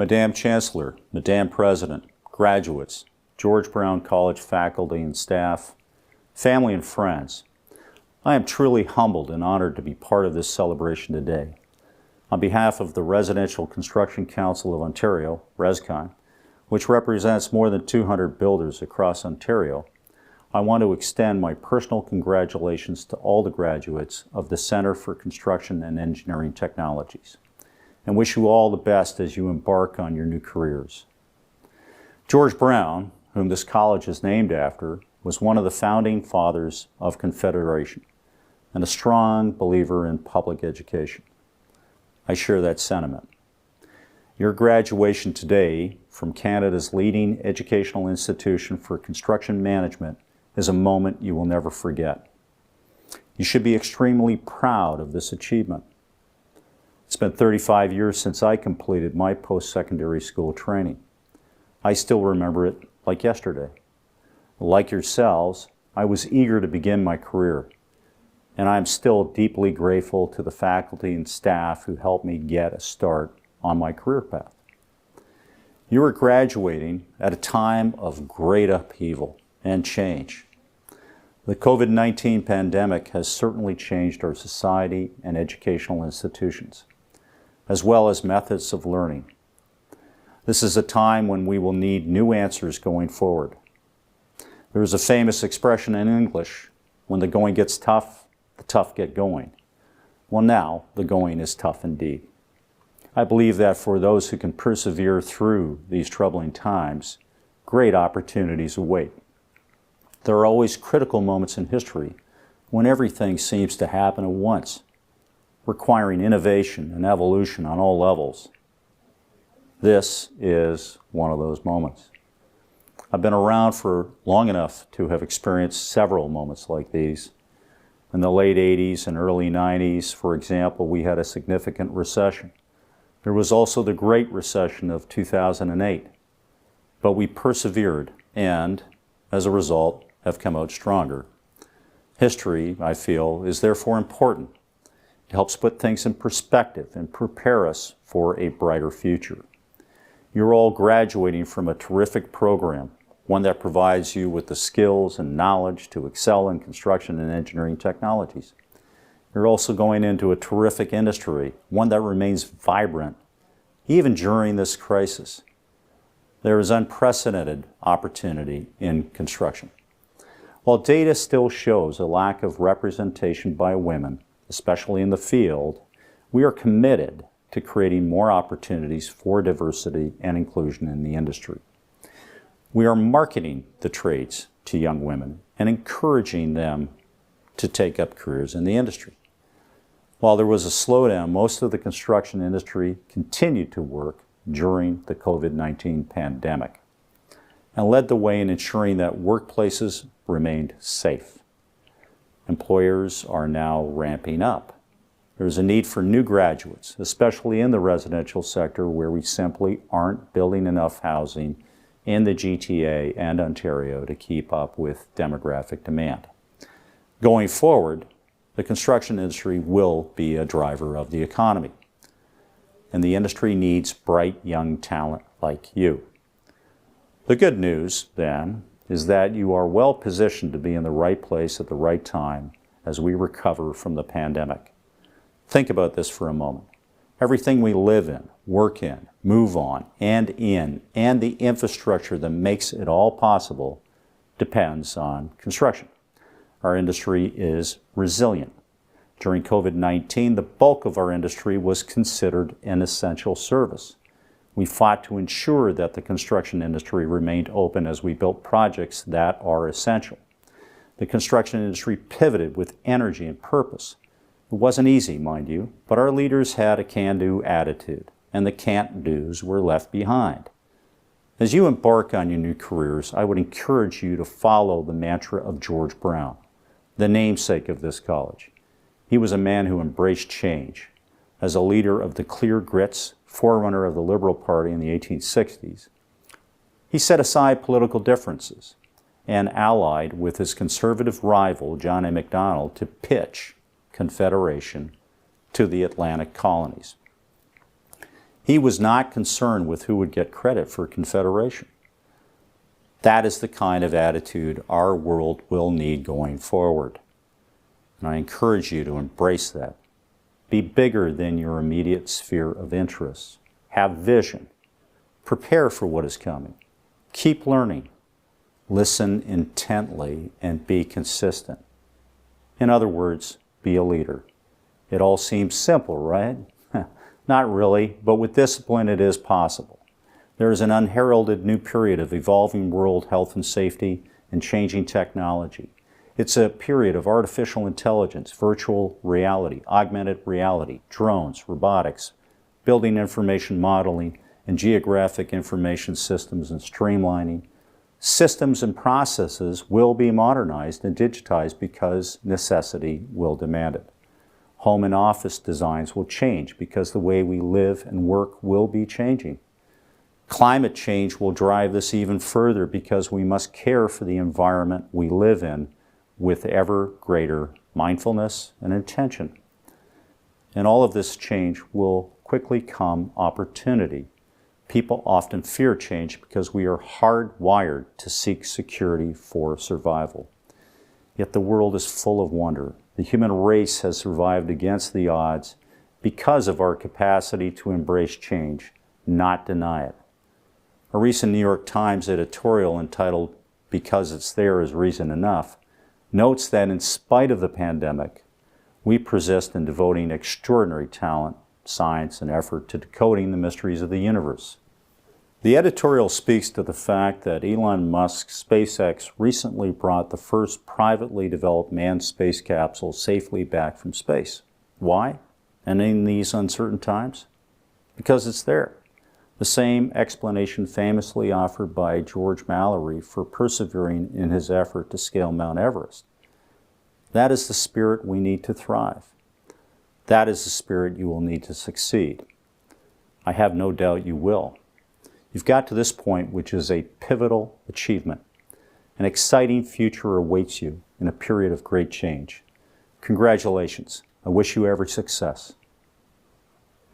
Madam Chancellor, Madam President, graduates, George Brown College faculty and staff, family and friends, I am truly humbled and honored to be part of this celebration today. On behalf of the Residential Construction Council of Ontario, ResCon, which represents more than 200 builders across Ontario, I want to extend my personal congratulations to all the graduates of the Center for Construction and Engineering Technologies, and wish you all the best as you embark on your new careers. George Brown, whom this college is named after, was one of the founding fathers of Confederation and a strong believer in public education. I share that sentiment. Your graduation today from Canada's leading educational institution for construction management is a moment you will never forget. You should be extremely proud of this achievement. It's been 35 years since I completed my post-secondary school training. I still remember it like yesterday. Like yourselves, I was eager to begin my career, and I'm still deeply grateful to the faculty and staff who helped me get a start on my career path. You are graduating at a time of great upheaval and change. The COVID-19 pandemic has certainly changed our society and educational institutions, as well as methods of learning. This is a time when we will need new answers going forward. There is a famous expression in English, when the going gets tough, the tough get going. Well, now the going is tough indeed. I believe that for those who can persevere through these troubling times, great opportunities await. There are always critical moments in history when everything seems to happen at once, requiring innovation and evolution on all levels. This is one of those moments. I've been around for long enough to have experienced several moments like these. In the late 80s and early 90s, for example, we had a significant recession. There was also the Great Recession of 2008. But we persevered and, as a result, have come out stronger. History, I feel, is therefore important. It helps put things in perspective and prepare us for a brighter future. You're all graduating from a terrific program, one that provides you with the skills and knowledge to excel in construction and engineering technologies. You're also going into a terrific industry, one that remains vibrant, even during this crisis. There is unprecedented opportunity in construction. While data still shows a lack of representation by women, especially in the field, we are committed to creating more opportunities for diversity and inclusion in the industry. We are marketing the trades to young women and encouraging them to take up careers in the industry. While there was a slowdown, most of the construction industry continued to work during the COVID-19 pandemic and led the way in ensuring that workplaces remained safe. Employers are now ramping up. There's a need for new graduates, especially in the residential sector where we simply aren't building enough housing in the GTA and Ontario to keep up with demographic demand. Going forward, the construction industry will be a driver of the economy, and the industry needs bright young talent like you. The good news, then, is that you are well positioned to be in the right place at the right time as we recover from the pandemic. Think about this for a moment. Everything we live in, work in, move on, and the infrastructure that makes it all possible depends on construction. Our industry is resilient. During COVID-19, the bulk of our industry was considered an essential service. We fought to ensure that the construction industry remained open as we built projects that are essential. The construction industry pivoted with energy and purpose. It wasn't easy, mind you, but our leaders had a can-do attitude, and the can't-dos were left behind. As you embark on your new careers, I would encourage you to follow the mantra of George Brown, the namesake of this college. He was a man who embraced change. As a leader of the Clear Grits, forerunner of the Liberal Party in the 1860s, he set aside political differences and allied with his conservative rival, John A. Macdonald, to pitch Confederation to the Atlantic colonies. He was not concerned with who would get credit for Confederation. That is the kind of attitude our world will need going forward. And I encourage you to embrace that. Be bigger than your immediate sphere of interest. Have vision. Prepare for what is coming. Keep learning. Listen intently and be consistent. In other words, be a leader. It all seems simple, right? Not really, but with discipline it is possible. There is an unheralded new period of evolving world health and safety and changing technology. It's a period of artificial intelligence, virtual reality, augmented reality, drones, robotics, building information modeling, and geographic information systems and streamlining. Systems and processes will be modernized and digitized because necessity will demand it. Home and office designs will change because the way we live and work will be changing. Climate change will drive this even further because we must care for the environment we live in with ever greater mindfulness and intention. And all of this change will quickly come opportunity. People often fear change because we are hardwired to seek security for survival. Yet the world is full of wonder. The human race has survived against the odds because of our capacity to embrace change, not deny it. A recent New York Times editorial entitled "Because It's There is Reason Enough" notes that in spite of the pandemic, we persist in devoting extraordinary talent, science, and effort to decoding the mysteries of the universe. The editorial speaks to the fact that Elon Musk's SpaceX recently brought the first privately developed manned space capsule safely back from space. Why? And in these uncertain times? Because it's there. The same explanation famously offered by George Mallory for persevering in his effort to scale Mount Everest. That is the spirit we need to thrive. That is the spirit you will need to succeed. I have no doubt you will. You've got to this point, which is a pivotal achievement. An exciting future awaits you in a period of great change. Congratulations. I wish you every success.